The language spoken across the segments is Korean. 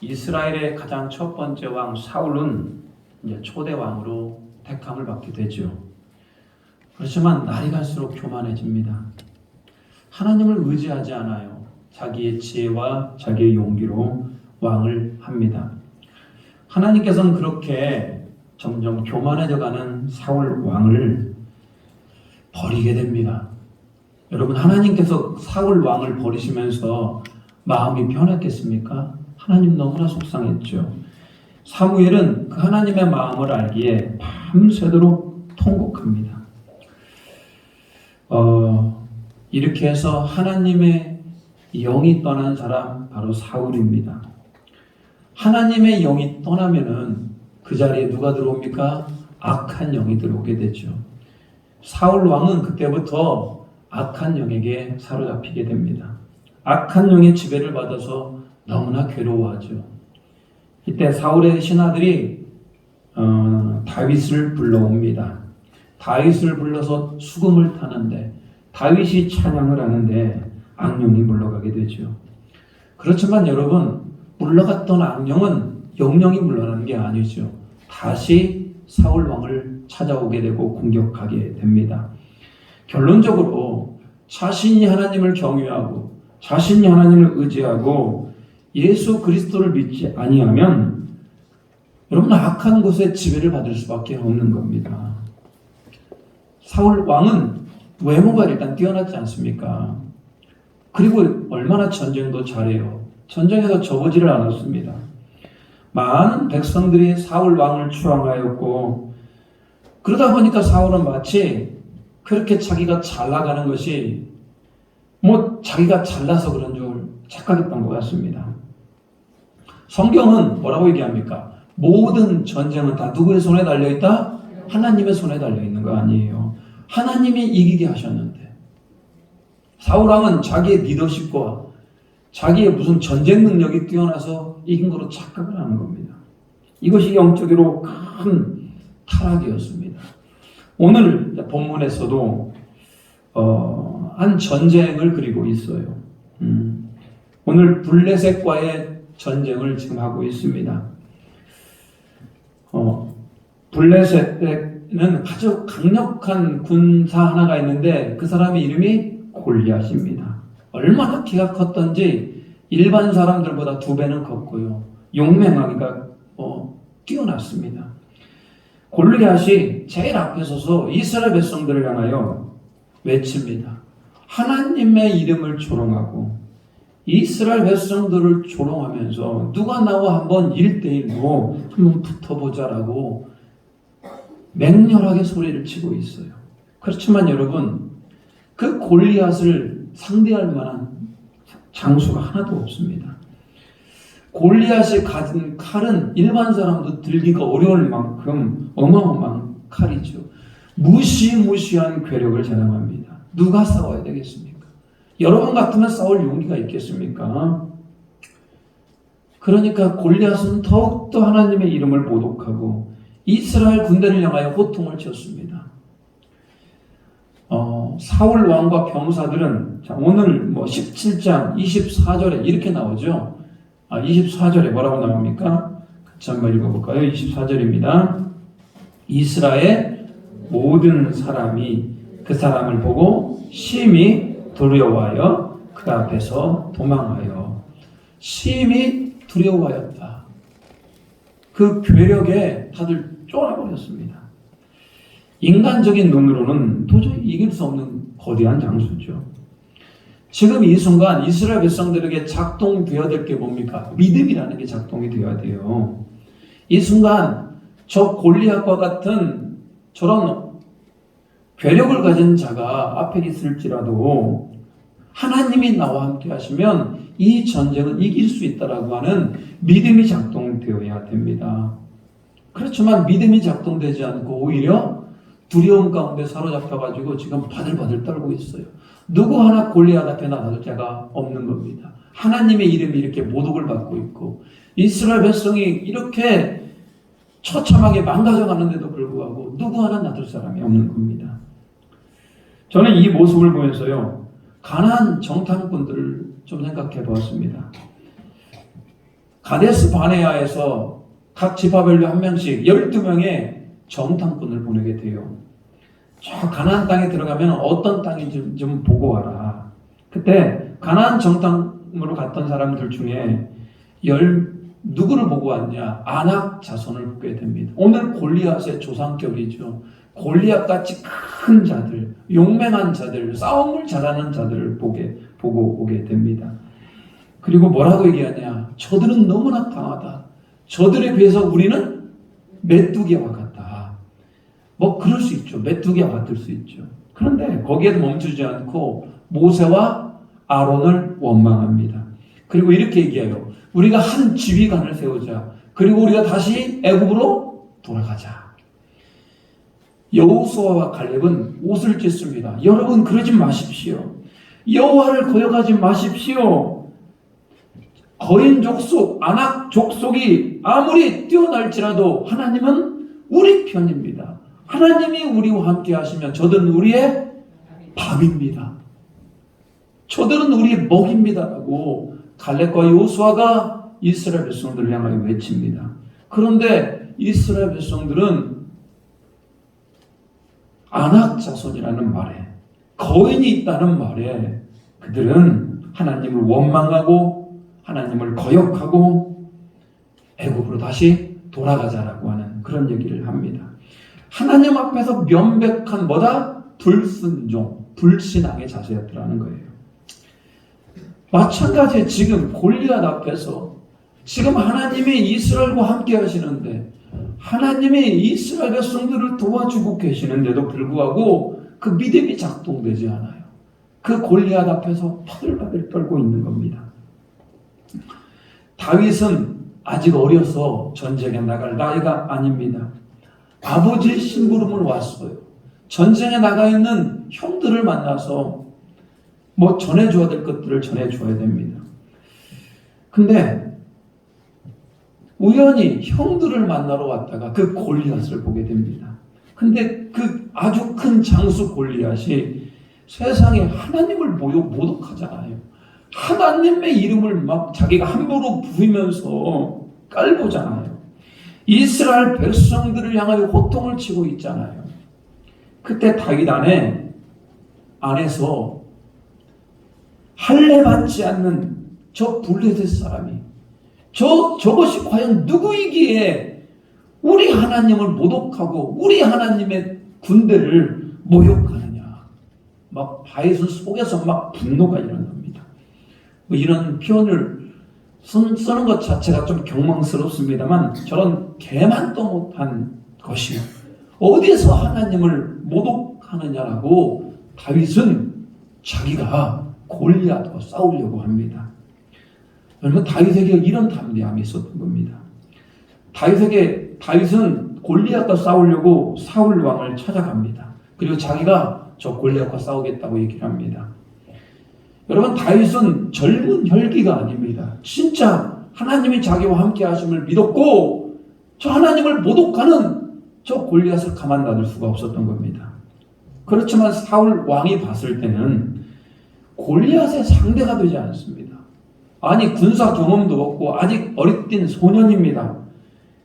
이스라엘의 가장 첫 번째 왕 사울은 이제 초대 왕으로 택함을 받게 되죠. 그렇지만 날이 갈수록 교만해집니다. 하나님을 의지하지 않아요. 자기의 지혜와 자기의 용기로 왕을 합니다. 하나님께서는 그렇게 점점 교만해져가는 사울 왕을 버리게 됩니다. 여러분, 하나님께서 사울 왕을 버리시면서 마음이 편했겠습니까? 하나님 너무나 속상했죠. 사무엘은 그 하나님의 마음을 알기에 밤새도록 통곡합니다. 이렇게 해서 하나님의 영이 떠난 사람 바로 사울입니다. 하나님의 영이 떠나면은 그 자리에 누가 들어옵니까? 악한 영이 들어오게 되죠. 사울 왕은 그때부터 악한 영에게 사로잡히게 됩니다. 악한 영의 지배를 받아서 너무나 괴로워하죠. 이때 사울의 신하들이 다윗을 불러옵니다. 다윗을 불러서 수금을 타는데 다윗이 찬양을 하는데 악령이 물러가게 되죠. 그렇지만 여러분, 물러갔던 악령은 영영이 물러나는 게 아니죠. 다시 사울 왕을 찾아오게 되고 공격하게 됩니다. 결론적으로 자신이 하나님을 경외하고 자신이 하나님을 의지하고 예수 그리스도를 믿지 아니하면 여러분 악한 곳에 지배를 받을 수밖에 없는 겁니다. 사울 왕은 외모가 일단 뛰어나지 않습니까? 그리고 얼마나 전쟁도 잘해요. 전쟁에서 접어지를 않았습니다. 많은 백성들이 사울 왕을 추앙하였고 그러다 보니까 사울은 마치 그렇게 자기가 잘 나가는 것이 자기가 잘나서 그런 줄 착각했던 것 같습니다. 성경은 뭐라고 얘기합니까? 모든 전쟁은 다 누구의 손에 달려있다? 하나님의 손에 달려있는 거 아니에요. 하나님이 이기게 하셨는데 사울왕은 자기의 리더십과 자기의 무슨 전쟁 능력이 뛰어나서 이긴 거로 착각을 하는 겁니다. 이것이 영적으로 큰 타락이었습니다. 오늘 본문에서도 한 전쟁을 그리고 있어요. 오늘 블레셋과의 전쟁을 지금 하고 있습니다. 블레셋에는 아주 강력한 군사 하나가 있는데 그 사람의 이름이 골리앗입니다. 얼마나 키가 컸던지 일반 사람들보다 2배는 컸고요. 용맹하기가 뛰어났습니다. 골리앗이 제일 앞에 서서 이스라엘 백성들을 향하여 외칩니다. 하나님의 이름을 조롱하고 이스라엘 백성들을 조롱하면서 누가 나와 한번 1대1로 한번 붙어보자라고 맹렬하게 소리를 치고 있어요. 그렇지만 여러분, 그 골리앗을 상대할 만한 장수가 하나도 없습니다. 골리앗이 가진 칼은 일반 사람도 들기가 어려울 만큼 어마어마한 칼이죠. 무시무시한 괴력을 자랑합니다. 누가 싸워야 되겠습니까? 여러분 같으면 싸울 용기가 있겠습니까? 그러니까 골리앗은 더욱더 하나님의 이름을 모독하고 이스라엘 군대를 향하여 호통을 쳤습니다. 사울 왕과 병사들은 오늘 17장 24절에 이렇게 나오죠. 24절에 뭐라고 나옵니까? 같이 한번 읽어볼까요? 24절입니다. 이스라엘 모든 사람이 그 사람을 보고 심히 두려워하여 그 앞에서 도망하여. 심히 두려워하였다. 그 괴력에 다들 쫄아버렸습니다. 인간적인 눈으로는 도저히 이길 수 없는 거대한 장수죠. 지금 이 순간 이스라엘 백성들에게 작동되어야 될 게 뭡니까? 믿음이라는 게 작동이 되어야 돼요. 이 순간 저 골리앗과 같은 저런 괴력을 가진 자가 앞에 있을지라도 하나님이 나와 함께 하시면 이 전쟁은 이길 수 있다라고 하는 믿음이 작동되어야 됩니다. 그렇지만 믿음이 작동되지 않고 오히려 두려움 가운데 사로잡혀가지고 지금 바들바들 떨고 있어요. 누구 하나 골리앗 앞에 나설 자가 없는 겁니다. 하나님의 이름이 이렇게 모독을 받고 있고 이스라엘 백성이 이렇게 처참하게 망가져가는데도 불구하고 누구 하나 나설 사람이 없는 겁니다. 저는 이 모습을 보면서요, 가나안 정탐꾼들을 좀 생각해 보았습니다. 가데스 바네아에서 각 지파별로 한 명씩 12명의 정탐꾼을 보내게 돼요. 저 가나안 땅에 들어가면 어떤 땅인지 좀 보고 와라. 그때 가나안 정탐으로 갔던 사람들 중에 누구를 보고 왔냐? 아낙 자손을 보게 됩니다. 오늘 골리앗의 조상격이죠. 골리앗같이 큰 자들, 용맹한 자들, 싸움을 잘하는 자들을 보고 오게 됩니다. 그리고 뭐라고 얘기하냐? 저들은 너무나 강하다. 저들에 비해서 우리는 메뚜기와 같다. 뭐 그럴 수 있죠. 메뚜기와 같을 수 있죠. 그런데 거기에도 멈추지 않고 모세와 아론을 원망합니다. 그리고 이렇게 얘기해요. 우리가 한 지휘관을 세우자. 그리고 우리가 다시 애굽으로 돌아가자. 여호수아와 갈렙은 옷을 찢습니다. 여러분 그러지 마십시오. 여호와를 거역하지 마십시오. 거인 족속, 아낙 족속이 아무리 뛰어날지라도 하나님은 우리 편입니다. 하나님이 우리와 함께 하시면 저들은 우리의 밥입니다. 저들은 우리의 먹입니다라고 갈렙과 여호수아가 이스라엘 백성들을 향하여 외칩니다. 그런데 이스라엘 백성들은 아낙 자손이라는 말에, 거인이 있다는 말에 그들은 하나님을 원망하고 하나님을 거역하고 애굽으로 다시 돌아가자라고 하는 그런 얘기를 합니다. 하나님 앞에서 명백한 뭐다? 불순종, 불신앙의 자세였더라는 거예요. 마찬가지에 지금 골리앗 앞에서 지금 하나님이 이스라엘과 함께 하시는데 하나님이 이스라엘 백성들을 도와주고 계시는데도 불구하고 그 믿음이 작동되지 않아요. 그 골리앗 앞에서 터들바들 떨고 있는 겁니다. 다윗은 아직 어려서 전쟁에 나갈 나이가 아닙니다. 아버지의 심부름을 왔어요. 전쟁에 나가 있는 형들을 만나서 뭐 전해줘야 될 것들을 전해줘야 됩니다. 근데 우연히 형들을 만나러 왔다가 그 골리앗을 보게 됩니다. 근데 그 아주 큰 장수 골리앗이 세상에 하나님을 모독하잖아요. 하나님의 이름을 막 자기가 함부로 부으면서 깔보잖아요. 이스라엘 백성들을 향하여 호통을 치고 있잖아요. 그때 다윗 안에서 할례받지 않는 저 블레셋 사람이 저것이 과연 누구이기에 우리 하나님을 모독하고 우리 하나님의 군대를 모욕하느냐. 막 다윗은 속에서 막 분노가 일어납니다. 뭐 이런 표현을 쓰는 것 자체가 좀 경망스럽습니다만 저런 개만도 못한 것이 어디서 하나님을 모독하느냐라고 다윗은 자기가 골리앗과 싸우려고 합니다. 그러면 다윗에게 이런 담대함이 있었던 겁니다. 다윗은 골리앗과 싸우려고 사울 왕을 찾아갑니다. 그리고 자기가 저 골리앗과 싸우겠다고 얘기를 합니다. 여러분 다윗은 젊은 혈기가 아닙니다. 진짜 하나님이 자기와 함께 하심을 믿었고 저 하나님을 모독하는 저 골리앗을 가만 놔둘 수가 없었던 겁니다. 그렇지만 사울 왕이 봤을 때는 골리앗의 상대가 되지 않습니다. 아니 군사 경험도 없고 아직 어릿된 소년입니다.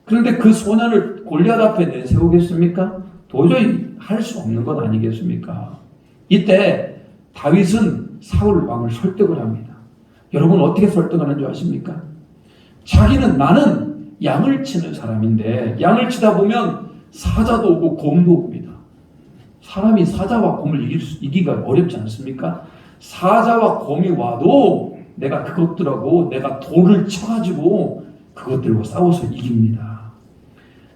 그런데 그 소년을 골리앗 앞에 내세우겠습니까? 도저히 할 수 없는 것 아니겠습니까? 이때 다윗은 사울 왕을 설득을 합니다. 여러분 어떻게 설득하는 줄 아십니까? 나는 양을 치는 사람인데 양을 치다 보면 사자도 오고 곰도 옵니다. 사람이 사자와 곰을 이기기가 어렵지 않습니까? 사자와 곰이 와도 내가 그것들하고 내가 돌을 쳐가지고 그것들과 싸워서 이깁니다.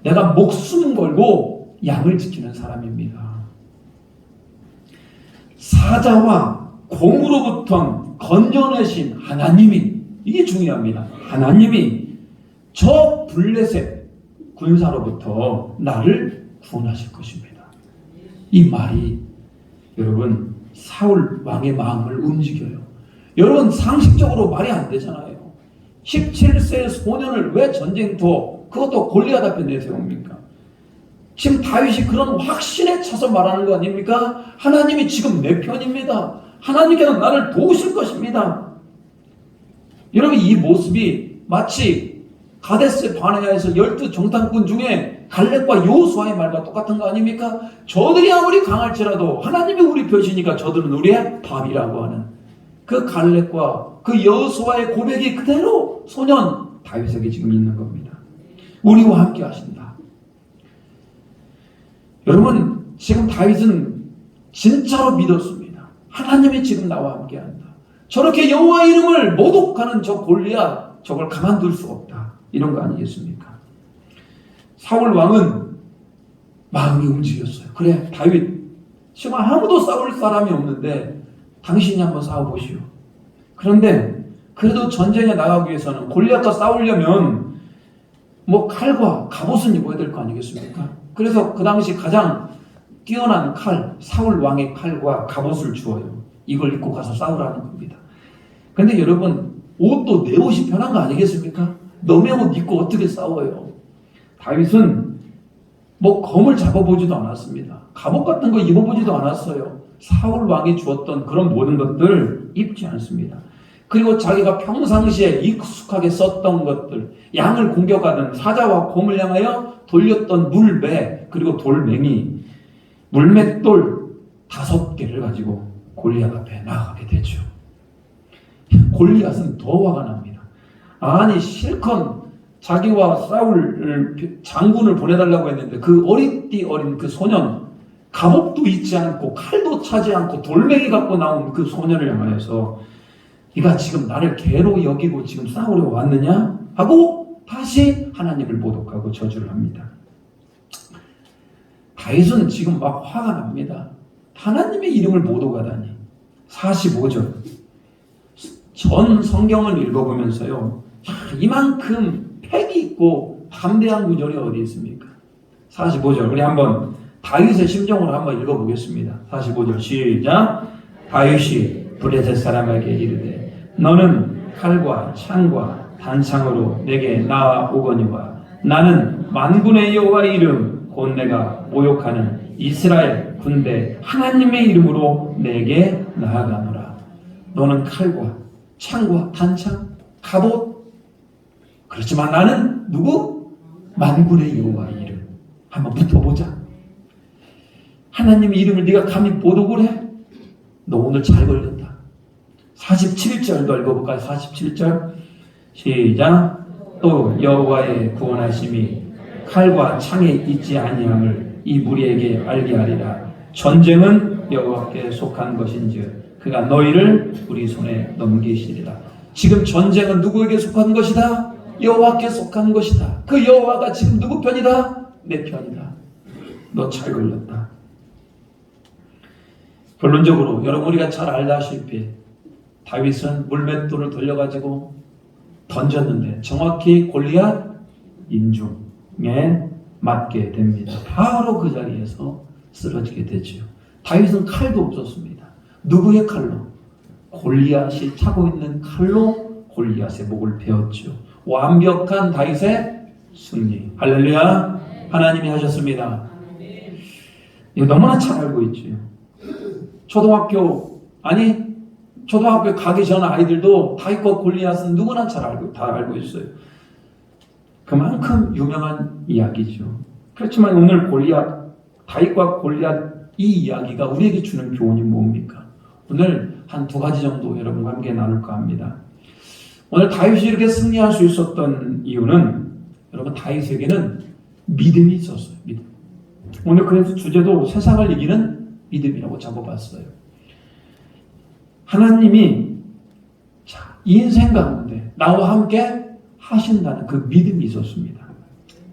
내가 목숨 걸고 양을 지키는 사람입니다. 사자와 곰으로부터 건져내신 하나님이, 이게 중요합니다. 하나님이 저 블레셋 군사로부터 나를 구원하실 것입니다. 이 말이 여러분 사울 왕의 마음을 움직여요. 여러분 상식적으로 말이 안 되잖아요. 17세 소년을 왜 전쟁터, 그것도 골리앗 앞에 내세웁니까? 지금 다윗이 그런 확신에 차서 말하는 거 아닙니까? 하나님이 지금 내 편입니다. 하나님께서 나를 도우실 것입니다. 여러분 이 모습이 마치 가데스 바네아에서 12 정탐꾼 중에 갈렙과 여호수아의 말과 똑같은 거 아닙니까? 저들이 아무리 강할지라도 하나님이 우리 표시니까 저들은 우리의 밥이라고 하는 그 갈렙과 그 여호수아의 고백이 그대로 소년 다윗에게 지금 있는 겁니다. 우리와 함께 하신다. 여러분, 지금 다윗은 진짜로 믿었습니다. 하나님이 지금 나와 함께 한다. 저렇게 여호와의 이름을 모독하는 저 골리앗, 저걸 가만둘 수 없다. 이런 거 아니겠습니까? 사울 왕은 마음이 움직였어요. 그래, 다윗, 지금 아무도 싸울 사람이 없는데 당신이 한번 싸워보시오. 그런데 그래도 전쟁에 나가기 위해서는 골리앗과 싸우려면 뭐 칼과 갑옷은 입어야 될 거 아니겠습니까? 그래서 그 당시 가장 뛰어난 칼, 사울 왕의 칼과 갑옷을 주어요. 이걸 입고 가서 싸우라는 겁니다. 근데 여러분, 옷도 내 옷이 편한 거 아니겠습니까? 너의 옷 입고 어떻게 싸워요? 다윗은 뭐 검을 잡아보지도 않았습니다. 갑옷 같은 거 입어보지도 않았어요. 사울 왕이 주었던 그런 모든 것들 입지 않습니다. 그리고 자기가 평상시에 익숙하게 썼던 것들, 양을 공격하던 사자와 곰을 향하여 돌렸던 물매, 그리고 돌멩이, 물맷돌 5개를 가지고 골리앗 앞에 나가게 되죠. 골리앗은 더 화가 납니다. 아니, 실컷 자기와 싸울 장군을 보내달라고 했는데 그 어리띠 어린 그 소년, 갑옷도 입지 않고 칼도 차지 않고 돌멩이 갖고 나온 그 소년을 향하여서 네가 지금 나를 개로 여기고 지금 싸우려 왔느냐? 하고 다시 하나님을 모독하고 저주를 합니다. 다윗은 지금 막 화가 납니다. 하나님의 이름을 모독하다니. 45절. 전 성경을 읽어보면서요, 이만큼 패기 있고 담대한 구절이 어디 있습니까? 45절. 우리 한번 다윗의 심정으로 한번 읽어보겠습니다. 45절 시작. 다윗이 브레셋 사람에게 이르되 너는 칼과 창과 단창으로 내게 나아오거니와 나는 만군의 여호와의 이름 곧 내가 모욕하는 이스라엘 군대 하나님의 이름으로 내게 나아가노라. 너는 칼과 창과 단창, 갑옷. 그렇지만 나는 누구? 만군의 여호와의 이름. 한번 붙어보자. 하나님의 이름을 네가 감히 모독을 해? 너 오늘 잘 걸렸다. 47절도 읽어볼까요? 47절 시작. 또 여호와의 구원하심이 칼과 창에 있지 아니함을 이 무리에게 알게 하리라. 전쟁은 여호와께 속한 것인즉 그가 너희를 우리 손에 넘기시리라. 지금 전쟁은 누구에게 속한 것이다? 여호와께 속한 것이다. 그 여호와가 지금 누구 편이다? 내 편이다. 너 잘 걸렸다. 결론적으로 여러분, 우리가 잘 알다시피 다윗은 물맷돌을 돌려가지고 던졌는데 정확히 골리앗 인중에 맞게 됩니다. 바로 그 자리에서 쓰러지게 되죠. 다윗은 칼도 없었습니다. 누구의 칼로? 골리앗이 차고 있는 칼로 골리앗의 목을 베었죠. 완벽한 다윗의 승리. 할렐루야. 하나님이 하셨습니다. 이거 너무나 잘 알고 있죠. 초등학교 가기 전 아이들도 다윗과 골리앗은 누구나 다 알고 있어요. 그만큼 유명한 이야기죠. 그렇지만 오늘 다윗과 골리앗 이 이야기가 우리에게 주는 교훈이 뭡니까? 오늘 한 2가지 정도 여러분과 함께 나눌까 합니다. 오늘 다윗이 이렇게 승리할 수 있었던 이유는 여러분, 다윗에게는 믿음이 있었어요. 믿음. 오늘 그래서 주제도 세상을 이기는 믿음이라고 잡아봤어요. 하나님이 인생 가운데 나와 함께 하신다는 그 믿음이 있었습니다.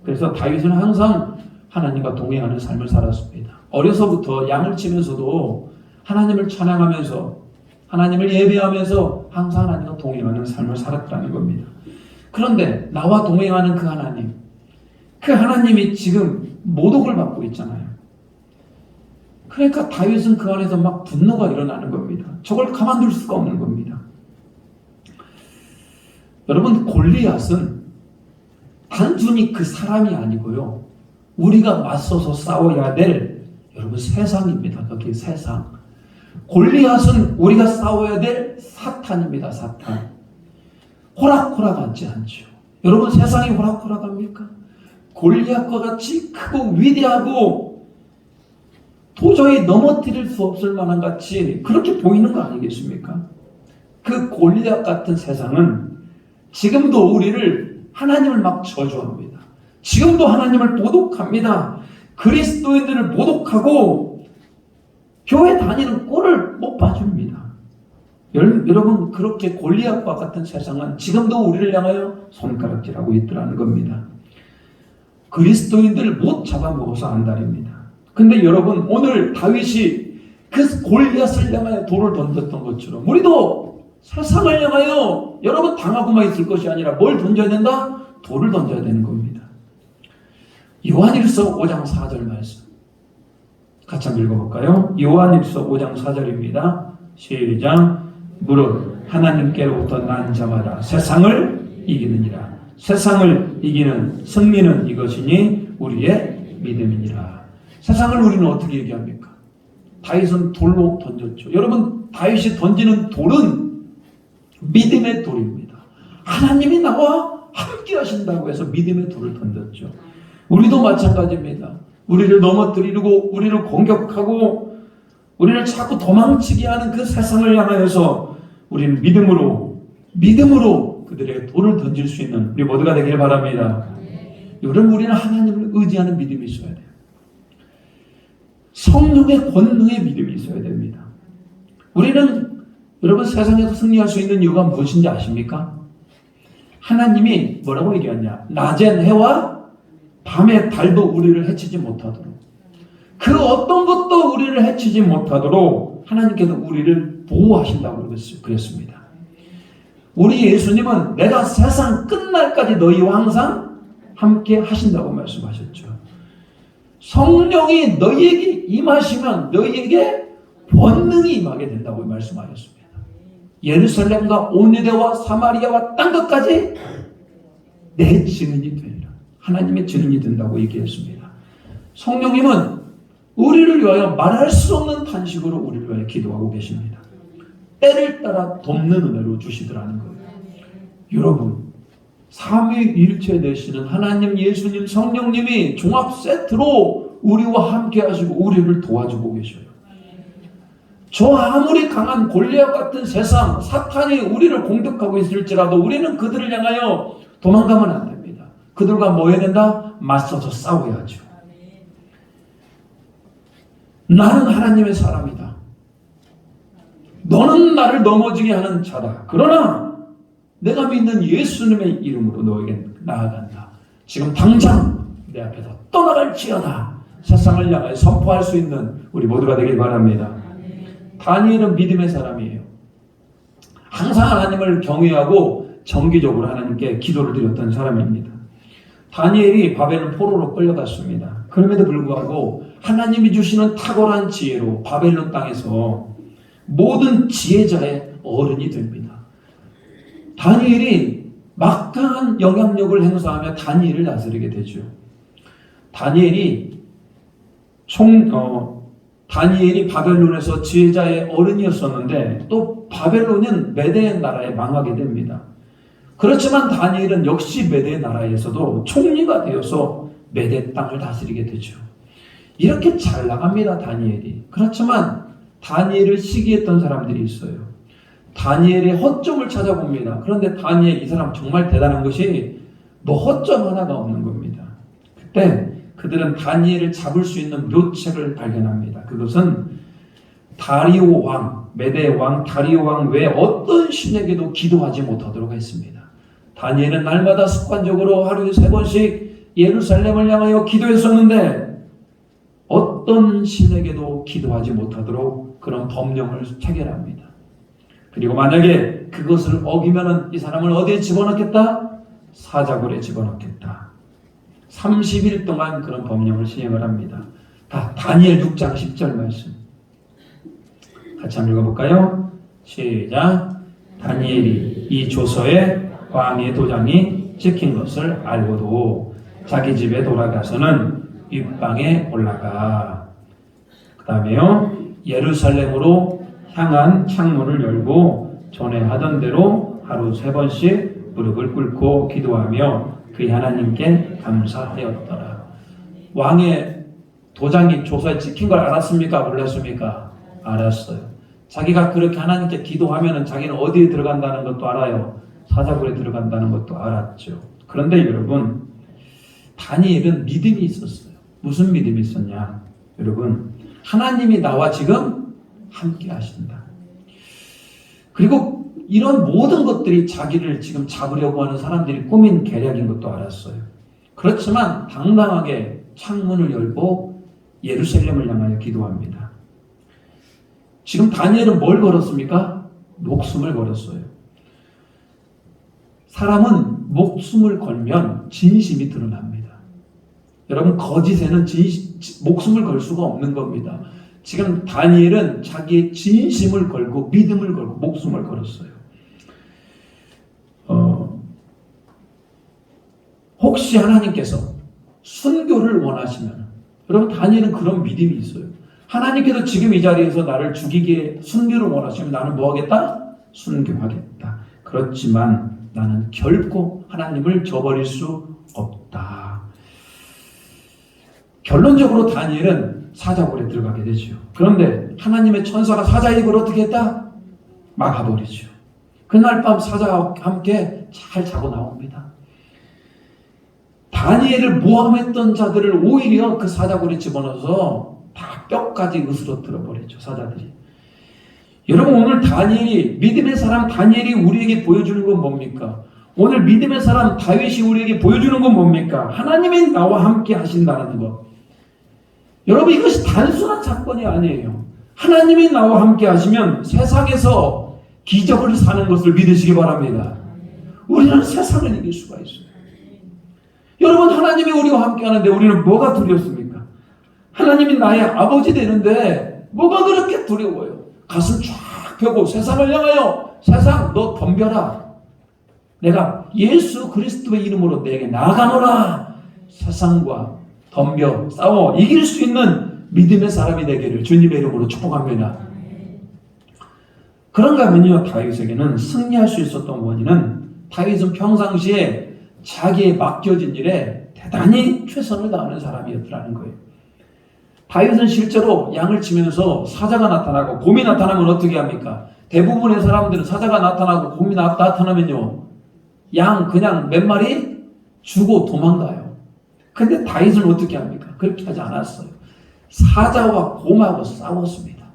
그래서 다윗은 항상 하나님과 동행하는 삶을 살았습니다. 어려서부터 양을 치면서도 하나님을 찬양하면서 하나님을 예배하면서 항상 하나님과 동행하는 삶을 살았다는 겁니다. 그런데 나와 동행하는 그 하나님이 지금 모독을 받고 있잖아요. 그러니까 다윗은 그 안에서 막 분노가 일어나는 겁니다. 저걸 가만둘 수가 없는 겁니다. 여러분, 골리앗은 단순히 그 사람이 아니고요, 우리가 맞서서 싸워야 될 여러분 세상입니다. 거기 세상. 골리앗은 우리가 싸워야 될 사탄입니다. 사탄. 호락호락 앉지 않죠. 여러분 세상이 호락호락합니까? 골리앗과 같이 크고 위대하고 도저히 넘어뜨릴 수 없을 만한 같이 그렇게 보이는 거 아니겠습니까? 그 골리앗 같은 세상은 지금도 우리를 하나님을 막 저주합니다. 지금도 하나님을 모독합니다. 그리스도인들을 모독하고 교회 다니는 꼴을 못 봐줍니다. 여러분 그렇게 골리앗과 같은 세상은 지금도 우리를 향하여 손가락질하고 있더라는 겁니다. 그리스도인들을 못 잡아먹어서 안달입니다. 근데 여러분 오늘 다윗이 그 골리앗을 향하여 돌을 던졌던 것처럼 우리도 세상을 향하여 여러분 당하고만 있을 것이 아니라 뭘 던져야 된다? 돌을 던져야 되는 겁니다. 요한일서 5장 4절 말씀 같이 한번 읽어볼까요? 요한일서 5장 4절입니다. 시작. 무릇 하나님께로부터 난 자마다 세상을 이기느니라. 세상을 이기는 승리는 이것이니 우리의 믿음이니라. 세상을 우리는 어떻게 얘기합니까? 다윗은 돌로 던졌죠. 여러분 다윗이 던지는 돌은 믿음의 돌입니다. 하나님이 나와 함께 하신다고 해서 믿음의 돌을 던졌죠. 우리도 마찬가지입니다. 우리를 넘어뜨리고 우리를 공격하고 우리를 자꾸 도망치게 하는 그 세상을 향하여서 우리는 믿음으로 그들에게 돌을 던질 수 있는 우리 모두가 되길 바랍니다. 여러분 우리는 하나님을 의지하는 믿음이 있어야 돼요. 성령의 권능의 믿음이 있어야 됩니다. 우리는 여러분 세상에서 승리할 수 있는 이유가 무엇인지 아십니까? 하나님이 뭐라고 얘기하냐? 낮엔 해와 밤의 달도 우리를 해치지 못하도록 그 어떤 것도 우리를 해치지 못하도록 하나님께서 우리를 보호하신다고 그랬습니다. 우리 예수님은 내가 세상 끝날까지 너희와 항상 함께 하신다고 말씀하셨죠. 성령이 너희에게 임하시면 너희에게 권능이 임하게 된다고 말씀하셨습니다. 예루살렘과 온 유대와 사마리아와 땅 끝까지 내 증인이 되리라. 하나님의 증인이 된다고 얘기했습니다. 성령님은 우리를 위하여 말할 수 없는 탄식으로 우리를 위하여 기도하고 계십니다. 때를 따라 돕는 은혜로 주시더라는 거예요. 여러분 삼위일체 되시는 하나님, 예수님, 성령님이 종합 세트로 우리와 함께 하시고 우리를 도와주고 계셔요. 저 아무리 강한 골리앗 같은 세상, 사탄이 우리를 공격하고 있을지라도 우리는 그들을 향하여 도망가면 안 됩니다. 그들과 뭐 해야 된다? 맞서서 싸워야죠. 나는 하나님의 사람이다. 너는 나를 넘어지게 하는 자다. 그러나 내가 믿는 예수님의 이름으로 너에게 나아간다. 지금 당장 내 앞에서 떠나갈지어다. 세상을 향하여 선포할 수 있는 우리 모두가 되길 바랍니다. 다니엘은 믿음의 사람이에요. 항상 하나님을 경외하고 정기적으로 하나님께 기도를 드렸던 사람입니다. 다니엘이 바벨론 포로로 끌려갔습니다. 그럼에도 불구하고 하나님이 주시는 탁월한 지혜로 바벨론 땅에서 모든 지혜자의 어른이 됩니다. 다니엘이 막강한 영향력을 행사하며 다니엘을 다스리게 되죠. 다니엘이 바벨론에서 지혜자의 어른이었었는데 또 바벨론은 메대 나라에 망하게 됩니다. 그렇지만 다니엘은 역시 메대 나라에서도 총리가 되어서 메대 땅을 다스리게 되죠. 이렇게 잘 나갑니다, 다니엘이. 그렇지만 다니엘을 시기했던 사람들이 있어요. 다니엘의 허점을 찾아봅니다. 그런데 다니엘 이 사람 정말 대단한 것이 허점 하나가 없는 겁니다. 그때 그들은 다니엘을 잡을 수 있는 묘책을 발견합니다. 그것은 다리오 왕, 메대 왕 다리오 왕 외에 어떤 신에게도 기도하지 못하도록 했습니다. 다니엘은 날마다 습관적으로 하루에 3번씩 예루살렘을 향하여 기도했었는데 어떤 신에게도 기도하지 못하도록 그런 법령을 체결합니다. 그리고 만약에 그것을 어기면은 이 사람을 어디에 집어넣겠다? 사자굴에 집어넣겠다. 30일 동안 그런 법령을 시행을 합니다. 다니엘 6장 10절 말씀 같이 한번 읽어볼까요? 시작. 다니엘이 이 조서에 왕의 도장이 찍힌 것을 알고도 자기 집에 돌아가서는 윗방에 올라가 그 다음에요 예루살렘으로 향한 창문을 열고 전에 하던 대로 하루 3번씩 무릎을 꿇고 기도하며 그의 하나님께 감사하였더라. 왕의 도장이 조서에 찍힌 걸 알았습니까? 몰랐습니까? 알았어요. 자기가 그렇게 하나님께 기도하면은 자기는 어디에 들어간다는 것도 알아요. 사자굴에 들어간다는 것도 알았죠. 그런데 여러분, 다니엘은 믿음이 있었어요. 무슨 믿음이 있었냐? 여러분, 하나님이 나와 지금 함께 하신다. 그리고 이런 모든 것들이 자기를 지금 잡으려고 하는 사람들이 꾸민 계략인 것도 알았어요. 그렇지만 당당하게 창문을 열고 예루살렘을 향하여 기도합니다. 지금 다니엘은 뭘 걸었습니까? 목숨을 걸었어요. 사람은 목숨을 걸면 진심이 드러납니다. 여러분, 거짓에는 목숨을 걸 수가 없는 겁니다. 지금 다니엘은 자기의 진심을 걸고 믿음을 걸고 목숨을 걸었어요. 혹시 하나님께서 순교를 원하시면, 여러분, 다니엘은 그런 믿음이 있어요. 하나님께서 지금 이 자리에서 나를 죽이기에 순교를 원하시면 나는 뭐 하겠다? 순교하겠다. 그렇지만 나는 결코 하나님을 저버릴 수 없다. 결론적으로 다니엘은 사자굴에 들어가게 되죠. 그런데 하나님의 천사가 사자의 입을 어떻게 했다? 막아버리죠. 그날 밤 사자와 함께 잘 자고 나옵니다. 다니엘을 모함했던 자들을 오히려 그 사자굴에 집어넣어서 다 뼈까지 으스러뜨려 버리죠. 사자들이. 여러분, 오늘 다니엘이, 믿음의 사람 다니엘이 우리에게 보여주는 건 뭡니까? 오늘 믿음의 사람 다윗이 우리에게 보여주는 건 뭡니까? 하나님이 나와 함께 하신다는 것. 여러분, 이것이 단순한 사건이 아니에요. 하나님이 나와 함께 하시면 세상에서 기적을 사는 것을 믿으시기 바랍니다. 우리는 세상을 이길 수가 있어요. 여러분, 하나님이 우리와 함께 하는데 우리는 뭐가 두렵습니까? 하나님이 나의 아버지 되는데 뭐가 그렇게 두려워요? 가슴 쫙 펴고 세상을 향하여, 세상 너 덤벼라. 내가 예수 그리스도의 이름으로 내게 나아가노라. 세상과 덤벼 싸워 이길 수 있는 믿음의 사람이 되기를 주님의 이름으로 축복합니다. 그런가 하면요, 다윗에게는 승리할 수 있었던 원인은 다윗은 평상시에 자기의 맡겨진 일에 대단히 최선을 다하는 사람이었더라는 거예요. 다윗은 실제로 양을 치면서 사자가 나타나고 곰이 나타나면 어떻게 합니까? 대부분의 사람들은 사자가 나타나고 곰이 나타나면요, 양 그냥 몇 마리 주고 도망가요. 근데 다윗은 어떻게 합니까? 그렇게 하지 않았어요. 사자와 곰하고 싸웠습니다.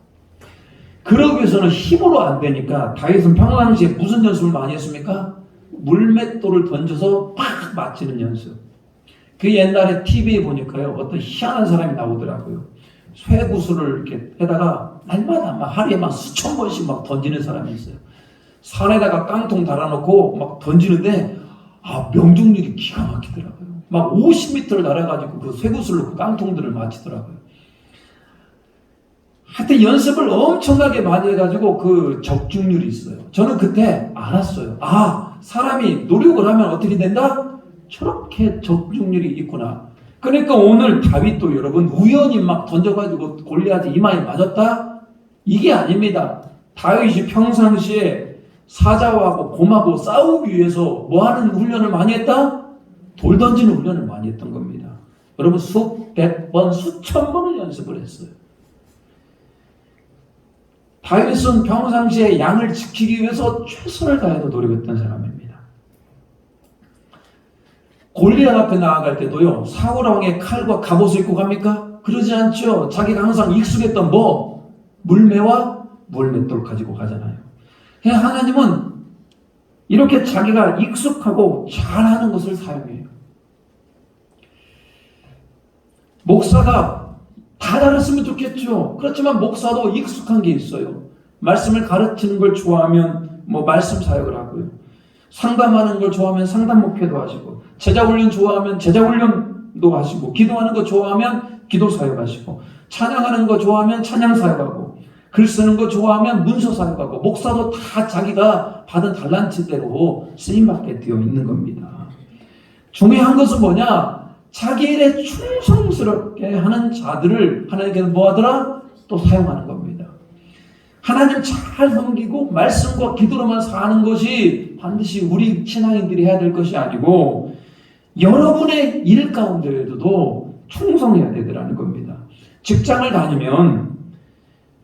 그러기 위해서는 힘으로 안 되니까 다윗은 평상시에 무슨 연습을 많이 했습니까? 물맷돌을 던져서 팍 맞히는 연습. 그 옛날에 TV에 보니까요, 어떤 희한한 사람이 나오더라고요. 쇠구슬을 이렇게 해다가 날마다 막 하루에 막 수천 번씩 막 던지는 사람이 있어요. 산에다가 깡통 달아놓고 막 던지는데, 명중률이 기가 막히더라고요. 막 50m를 날아가지고 그 쇠구슬로 그 깡통들을 맞히더라고요. 하여튼 연습을 엄청나게 많이 해가지고 그 적중률이 있어요. 저는 그때 알았어요. 사람이 노력을 하면 어떻게 된다? 저렇게 적중률이 있구나. 그러니까 오늘 다윗도 여러분 우연히 막 던져가지고 골리앗이 이마에 맞았다? 이게 아닙니다. 다윗이 평상시에 사자하고 곰하고 싸우기 위해서 뭐 하는 훈련을 많이 했다? 돌 던지는 훈련을 많이 했던 겁니다. 여러분 수백 번, 수천 번을 연습을 했어요. 다윗은 평상시에 양을 지키기 위해서 최선을 다해서 노력했던 사람입니다. 골리앗 앞에 나아갈 때도요, 사울 왕의 칼과 갑옷을 입고 갑니까? 그러지 않죠. 자기가 항상 익숙했던 물매와 물맷돌 가지고 가잖아요. 하나님은 이렇게 자기가 익숙하고 잘하는 것을 사용해요. 목사가 다 잘했으면 좋겠죠. 그렇지만 목사도 익숙한 게 있어요. 말씀을 가르치는 걸 좋아하면 말씀 사역을 하고요. 상담하는 걸 좋아하면 상담 목회도 하시고, 제자 훈련 좋아하면 제자 훈련도 하시고, 기도하는 거 좋아하면 기도 사역하시고, 찬양하는 거 좋아하면 찬양 사역하고, 글 쓰는 거 좋아하면 문서 사역하고, 목사도 다 자기가 받은 달란트대로 쓰임받게 되어 있는 겁니다. 중요한 것은 뭐냐? 자기 일에 충성스럽게 하는 자들을 하나님께서 뭐 하더라? 또 사용하는 겁니다. 하나님 잘 섬기고 말씀과 기도로만 사는 것이 반드시 우리 신앙인들이 해야 될 것이 아니고 여러분의 일 가운데에도 충성해야 되더라는 겁니다.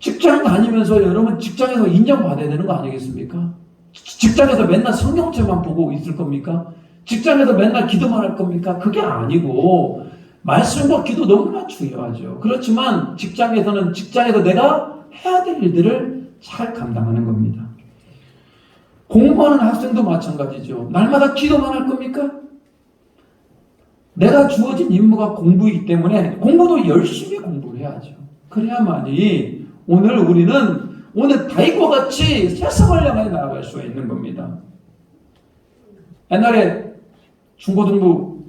직장 다니면서 여러분 직장에서 인정받아야 되는 거 아니겠습니까? 직장에서 맨날 성경책만 보고 있을 겁니까? 직장에서 맨날 기도만 할 겁니까? 그게 아니고 말씀과 기도 너무나 중요하죠. 그렇지만 직장에서 내가 해야 될 일들을 잘 감당하는 겁니다. 공부하는 학생도 마찬가지죠. 날마다 기도만 할 겁니까? 내가 주어진 임무가 공부이기 때문에 공부도 열심히 공부를 해야죠. 그래야만이 오늘 다윗과 같이 세상을 향해 나아갈 수 있는 겁니다. 옛날에 중고등부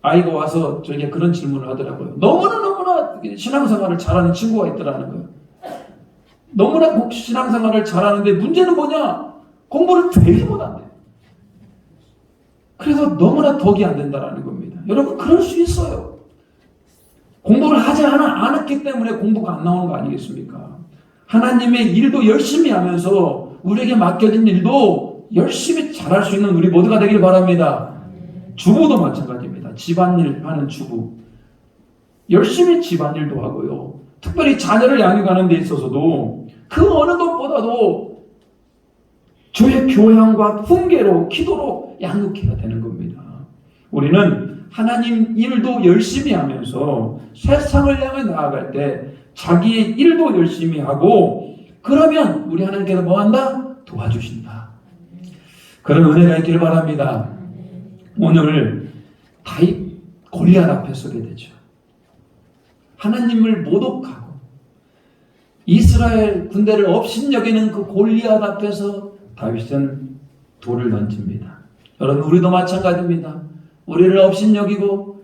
아이가 와서 저에게 그런 질문을 하더라고요. 너무나 신앙생활을 잘하는 친구가 있더라는 거예요. 너무나 신앙생활을 잘하는데 문제는 뭐냐? 공부를 되게 못한대. 그래서 너무나 덕이 안 된다는 겁니다. 여러분 그럴 수 있어요. 공부를 하지 않았기 때문에 공부가 안 나오는 거 아니겠습니까? 하나님의 일도 열심히 하면서 우리에게 맡겨진 일도 열심히 잘할 수 있는 우리 모두가 되길 바랍니다. 주부도 마찬가지입니다. 집안일 하는 주부. 열심히 집안일도 하고요. 특별히 자녀를 양육하는 데 있어서도 그 어느 것보다도 주의 교양과 훈계로 기도로 양육해야 되는 겁니다. 우리는 하나님 일도 열심히 하면서 세상을 향해 나아갈 때 자기의 일도 열심히 하고 그러면 우리 하나님께서 뭐한다? 도와주신다. 그런 은혜가 있기를 바랍니다. 오늘 다윗 골리앗 앞에 서게 되죠. 하나님을 모독하고 이스라엘 군대를 업신여기는 그 골리앗 앞에서 다윗은 돌을 던집니다. 여러분 우리도 마찬가지입니다. 우리를 업신여기고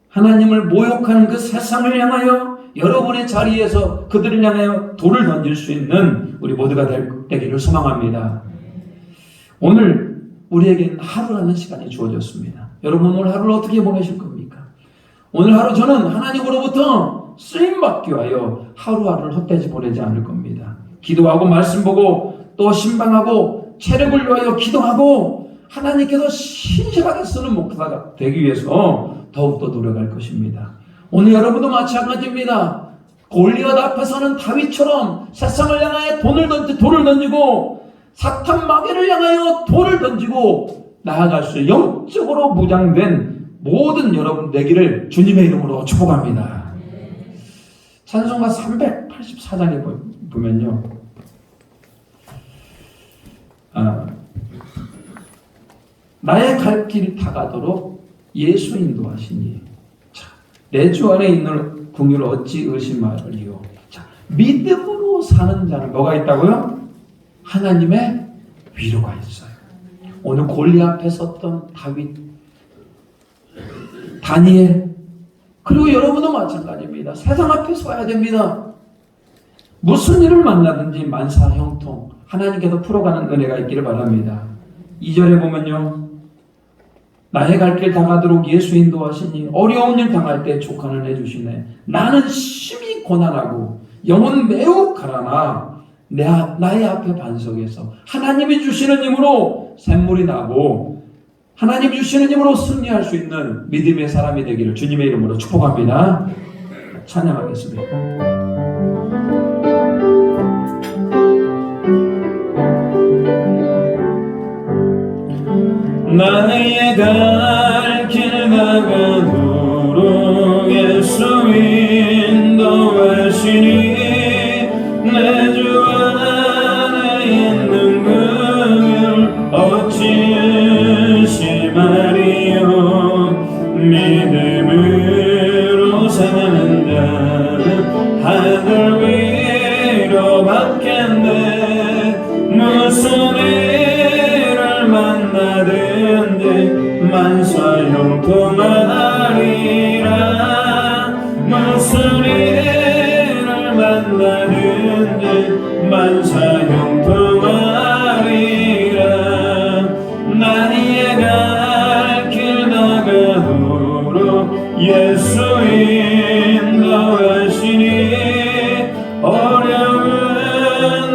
하나님을 모욕하는 그 세상을 향하여 여러분의 자리에서 그들을 향하여 돌을 던질 수 있는 우리 모두가 되기를 소망합니다. 오늘 우리에게는 하루라는 시간이 주어졌습니다. 여러분 오늘 하루를 어떻게 보내실 겁니까? 오늘 하루 저는 하나님으로부터 쓰임받기 위하여 하루하루를 헛되이 보내지 않을 겁니다. 기도하고 말씀 보고 또 신방하고 체력을 위하여 기도하고 하나님께서 신실하게 쓰는 목사가 되기 위해서 더욱더 노력할 것입니다. 오늘 여러분도 마찬가지입니다. 골리앗 앞에서는 다윗처럼 세상을 향하여 돌을 던지고 사탄 마귀를 향하여 돌을 던지고 나아갈 수 영적으로 무장된 모든 여러분 되기를 주님의 이름으로 축복합니다. 찬송가 384장에 보면요. 나의 갈 길 다가도록 예수 인도하시니 내 주 안에 있는 궁유를 어찌 의심하리요. 믿음으로 사는 자는 뭐가 있다고요? 하나님의 위로가 있어요. 오늘 골리앗 앞에 섰던 다윗, 다니엘, 그리고 여러분도 마찬가지입니다. 세상 앞에 서야 됩니다. 무슨 일을 만나든지 만사 형통 하나님께서 풀어가는 은혜가 있기를 바랍니다. 2절에 보면요. 나의 갈 길 다가도록 예수 인도하시니 어려운 일 당할 때 족한을 해주시네. 나는 심히 고난하고 영혼 매우 가라나 나의 앞에 반석에서 하나님이 주시는 힘으로 샘물이 나고 하나님이 주시는 힘으로 승리할 수 있는 믿음의 사람이 되기를 주님의 이름으로 축복합니다. 찬양하겠습니다. 나의 갈 길 다가도록 예수 인도하시니 내 주 안에 있는 그 어찌 의심하리요. 믿음으로 사는 자는 하늘 위로 받겠네. 무슨 일을 만나든지 만사 형통하리라. 무슨 일을 만나든지 만사 형통하리라. 나의 갈 길 다가도록 예수 인도하시니 어려운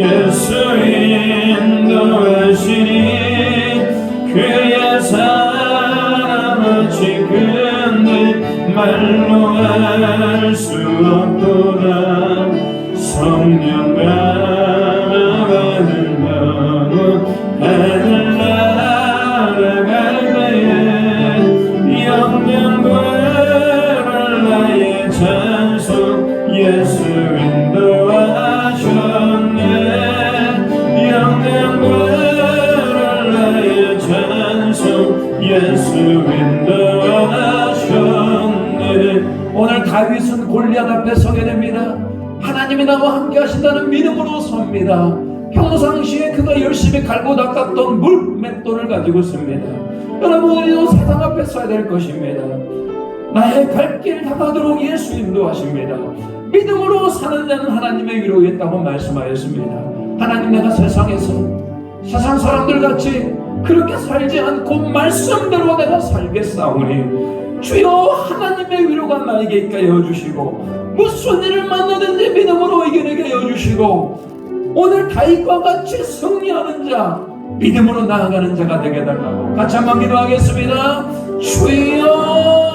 예수 인도하시니 그의 사랑은 지금은 말로 알 수 없도다. 성령 감화받을 영혼 하늘 날아갈 때에 영광을 나의 찬송 예수 인도하셨네. 영광을 나의 찬송 예수 인도하셨네. 오늘 다윗은 골리앗 앞에 서게 됩니다. 하나님이 나와 함께 하신다는 믿음으로 섭니다. 평상시에 그가 열심히 갈고 닦았던 물 맷돌을 가지고 씁니다. 여러분, 우리도 세상 앞에 서야 될 것입니다. 나의 발길 다가도록 예수 인도하십니다. 믿음으로 사는 자는 하나님의 위로에 있다고 말씀하였습니다. 하나님, 내가 세상에서 세상 사람들 같이 그렇게 살지 않고 말씀대로 내가 살겠사오니 주여 하나님의 위로가 나에게 있게 여주시고 무슨 일을 만나든지 믿음으로 이겨내게 여주시고 오늘 다윗과 같이 승리하는 자, 믿음으로 나아가는 자가 되게 해달라고 같이 한번 기도하겠습니다. 주여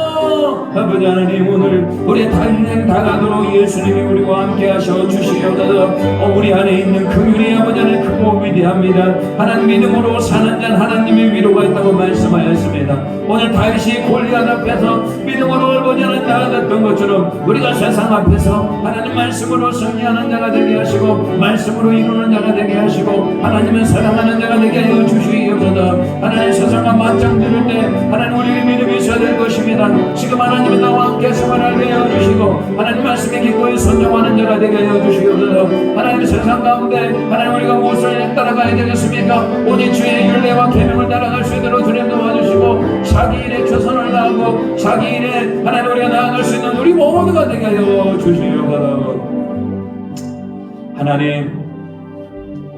아버지 하나님, 오늘 우리의 단행 다가도록 예수님이 우리와 함께 하셔 주시옵소서. 우리 안에 있는 긍휼이 아버지 하나님 크고 위대합니다. 하나님 믿음으로 사는 자는 하나님의 위로가 있다고 말씀하였습니다. 오늘 다윗이 골리앗 앞에서 믿음으로 아버지 하나님 나아갔던 것처럼 우리가 세상 앞에서 하나님 말씀으로 승리하는 자가 되게 하시고 말씀으로 이루는 자가 되게 하시고 하나님을 사랑하는 자가 되게 하여 주시옵소서. 하나님 세상과 맞짱 들을 때 하나님 우리의 믿음이 있어야 될 것입니다. 지금 하나님은 나와 함께 생활하게 하여 주시고 하나님 말씀에 기꺼이 순종하는 자가 되게 하여 주시옵소서. 하나님 세상 가운데 하나님 우리가 무엇을 따라가야 되겠습니까? 오직 주의 율례와 계명을 따라갈 수 있도록 주님 도와주시고 자기 일에 최선을 다하고 자기 일에 하나님 우리가 나아갈 수 있는 우리 모두가 되게 하여 주시옵소서. 하나님,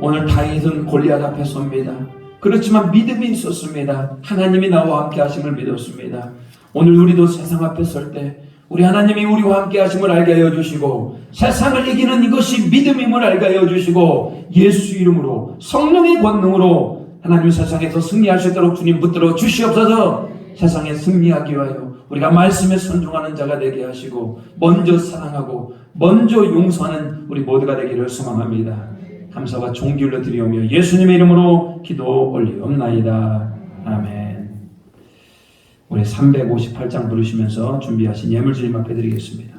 오늘 다윗은 골리앗 앞에 섭니다. 그렇지만 믿음이 있었습니다. 하나님이 나와 함께 하심을 믿었습니다. 오늘 우리도 세상 앞에 설 때 우리 하나님이 우리와 함께 하심을 알게 하여 주시고 세상을 이기는 이것이 믿음임을 알게 하여 주시고 예수 이름으로 성령의 권능으로 하나님 세상에서 승리할 수 있도록 주님 붙들어 주시옵소서. 세상에 승리하기 위하여 우리가 말씀에 순종하는 자가 되게 하시고 먼저 사랑하고 먼저 용서하는 우리 모두가 되기를 소망합니다. 감사와 존귀를 드리오며 예수님의 이름으로 기도 올리옵나이다. 아멘. 우리 358장 부르시면서 준비하신 예물 주님 앞에 드리겠습니다.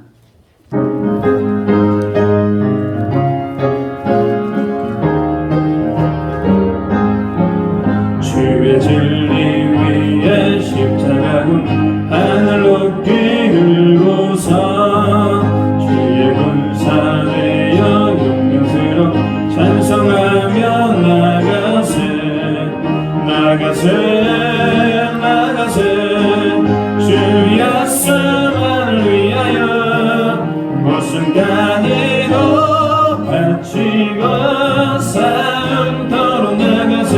주의 진리 위에 십자가군 하늘 높이 들고서 주의 군사 되어 용명스러 찬송하며 나가세 주의 수만을 위하여 무슨 간에도 바치고 싸움터로 나가세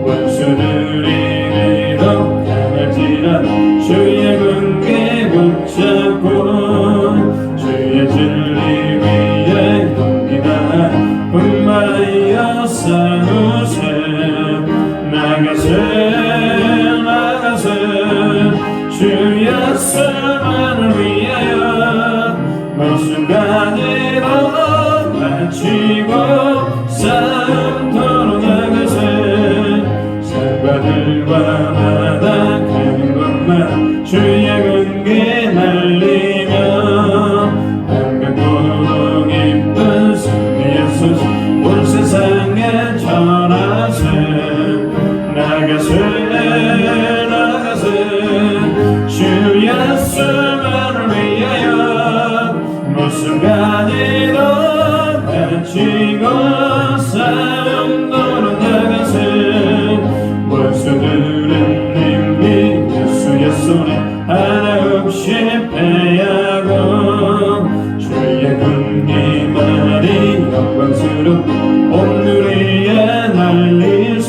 원수들이 위로 강할지라 주의 군계 붙잡고 주의 진리 위에 용기다 분발하여 싸우세 나가세 주의 수만을 위하여 무슨 간에도 바치고 싸움터로 나가세 산과들과 바다 큰 것만 주의 군계 날리며 한강도로 기쁜 승리의 소식 온 세상에 전하세 나가세 주의 수만을 위하여 무슨 간에도 바치고 싸움터로 나가세 원수들은 이미 예수의 손에 하나없이 패하고 주의 군기만이 영광스러운 온누리에 날리세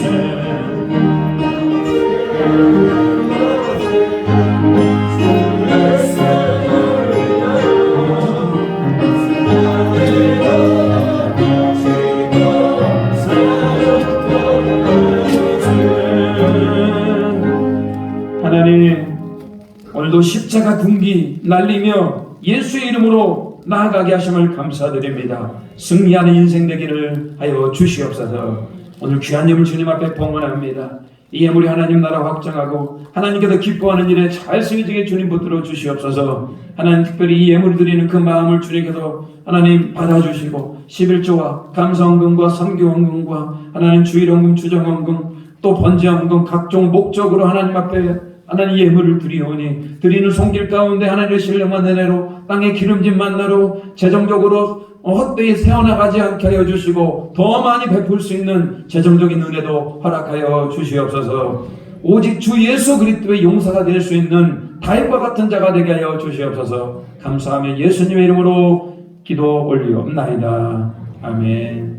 십자가 군기 날리며 예수의 이름으로 나아가게 하심을 감사드립니다. 승리하는 인생 되기를 하여 주시옵소서. 오늘 귀한 예물 주님 앞에 봉헌합니다. 이 예물이 하나님 나라 확장하고 하나님께서 기뻐하는 일에 잘 쓰여지게 주님 붙들어 주시옵소서. 하나님 특별히 이 예물을 드리는 그 마음을 주님께서 하나님 받아주시고 11조와 감사헌금과 선교헌금과 하나님 주일헌금, 주정헌금, 또 번제헌금 각종 목적으로 하나님 앞에 하나님 예물을 드리오니 드리는 손길 가운데 하나님의 신령한 은혜로 땅의 기름진 만나로 재정적으로 헛되이 세워나가지 않게 하여 주시고 더 많이 베풀 수 있는 재정적인 은혜도 허락하여 주시옵소서. 오직 주 예수 그리스도의 용사가 될 수 있는 다윗과 같은 자가 되게 하여 주시옵소서. 감사하며 예수님의 이름으로 기도 올리옵나이다. 아멘.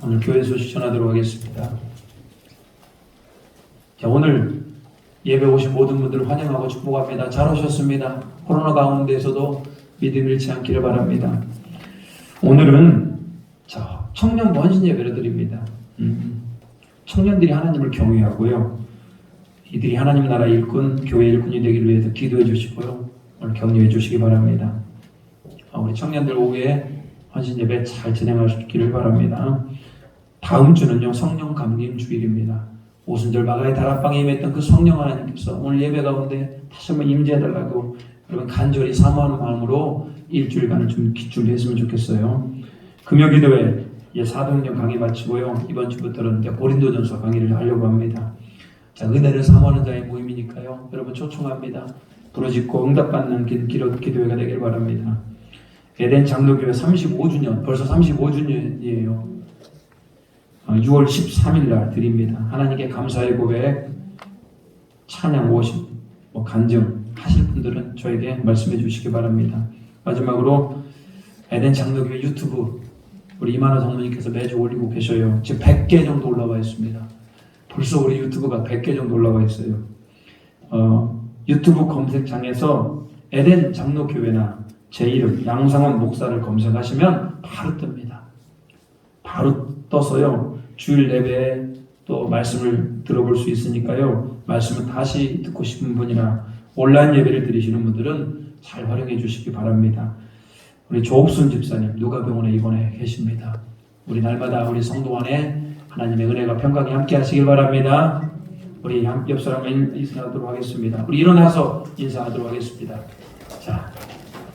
오늘 교회 소식 전하도록 하겠습니다. 자, 오늘 예배 오신 모든 분들을 환영하고 축복합니다. 잘 오셨습니다. 코로나 가운데에서도 믿음 잃지 않기를 바랍니다. 오늘은 청년 번신 예배를 드립니다. 청년들이 하나님을 경외하고요. 이들이 하나님 나라 일꾼, 교회 일꾼이 되기를 위해서 기도해 주시고요. 오늘 격려해 주시기 바랍니다. 우리 청년들 오후에 헌신 예배 잘 진행하시기를 바랍니다. 다음 주는요, 성령 감림 주일입니다. 오순절 마가의 다락방에 임했던 그 성령 하나님께서 오늘 예배 가운데 다시 한번 임재해달라고 여러분 간절히 사모하는 마음으로 일주일간을 좀 준비했으면 좋겠어요. 금요기도회 사도행전 강의 마치고요. 이번 주부터는 고린도전서 강의를 하려고 합니다. 자, 은혜를 사모하는 자의 모임이니까요. 여러분 초청합니다. 부르짖고 응답받는 기도회가 되길 바랍니다. 에덴 장로교회 35주년, 벌써 35주년이에요. 6월 13일 날 드립니다. 하나님께 감사의 고백, 찬양, 워십, 간증 하실 분들은 저에게 말씀해 주시기 바랍니다. 마지막으로 에덴 장로교회 유튜브 우리 이만호 성모님께서 매주 올리고 계셔요. 지금 100개 정도 올라와 있습니다. 벌써 우리 유튜브가 100개 정도 올라와 있어요. 유튜브 검색창에서 에덴 장로교회나 제 이름 양상원 목사를 검색하시면 바로 뜹니다. 바로 떠서요. 주일 예배에 또 말씀을 들어볼 수 있으니까요. 말씀을 다시 듣고 싶은 분이나 온라인 예배를 드리시는 분들은 잘 활용해 주시기 바랍니다. 우리 조옥순 집사님 누가병원에 입원해 계십니다. 우리 날마다 우리 성도 안에 하나님의 은혜가 평강이 함께 하시길 바랍니다. 우리 옆 사람 인사하도록 하겠습니다. 우리 일어나서 인사하도록 하겠습니다. 자,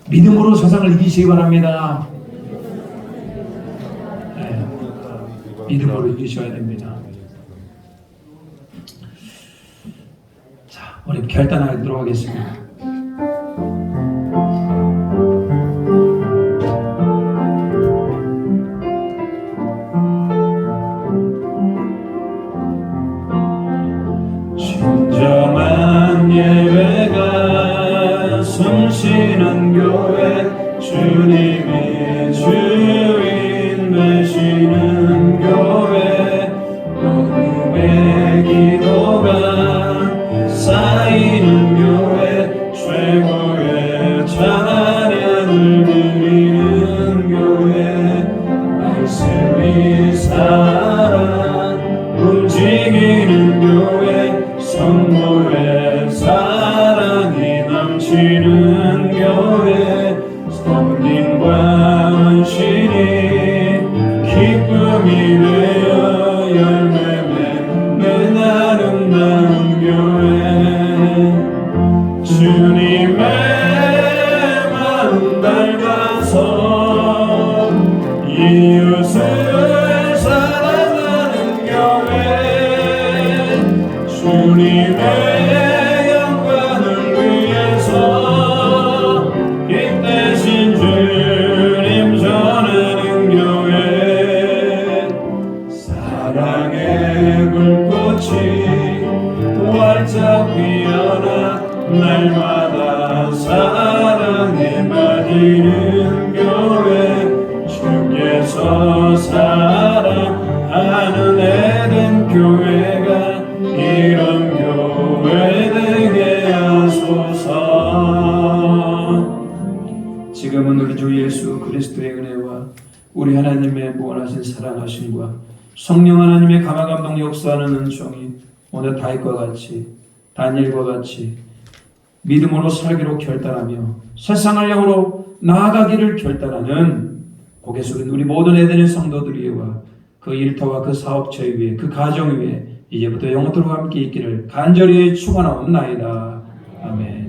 믿음으로 세상을 이기시기 바랍니다. 네, 믿음으로 이기셔야 됩니다. 자, 우리 결단하도록 하겠습니다. 진정한 예배가 숨쉬는 교회, 주님이 주인 되시는 교회, 복음의 기도가 쌓이는 교회, 최고의 찬양을 드리는 교회, 말씀이 살아 움직이는 교회, 성도의 사랑이 넘치는 교회, 섬김과 헌신이 기쁨이 되어 열매 맺는 아름다운 교회, 주님의 마음 닮아서 이웃을 사랑하는 교회, 주님의 영광을 위해서 힘내신 주님 전하는 교회, 사랑의 불꽃이 활짝 피어나 날마다 사랑에 빠지는 교회, 주께서 사랑하는 에덴 교회가 이런 교회 되게 하소서. 지금은 우리 주 예수 그리스도의 은혜와 우리 하나님의 무한하신 사랑하심과 성령 하나님의 감화감동 역사하는 은총이 오늘 다윗과 같이 다니엘과 같이 믿음으로 살기로 결단하며 세상을 영으로 나아가기를 결단하는 고개 숙인 우리 모든 에덴의 성도들 위에와 그 일터와 그 사업처 위에 그 가정 위에 이제부터 영원토록 함께 있기를 간절히 축원하옵나이다. 아멘.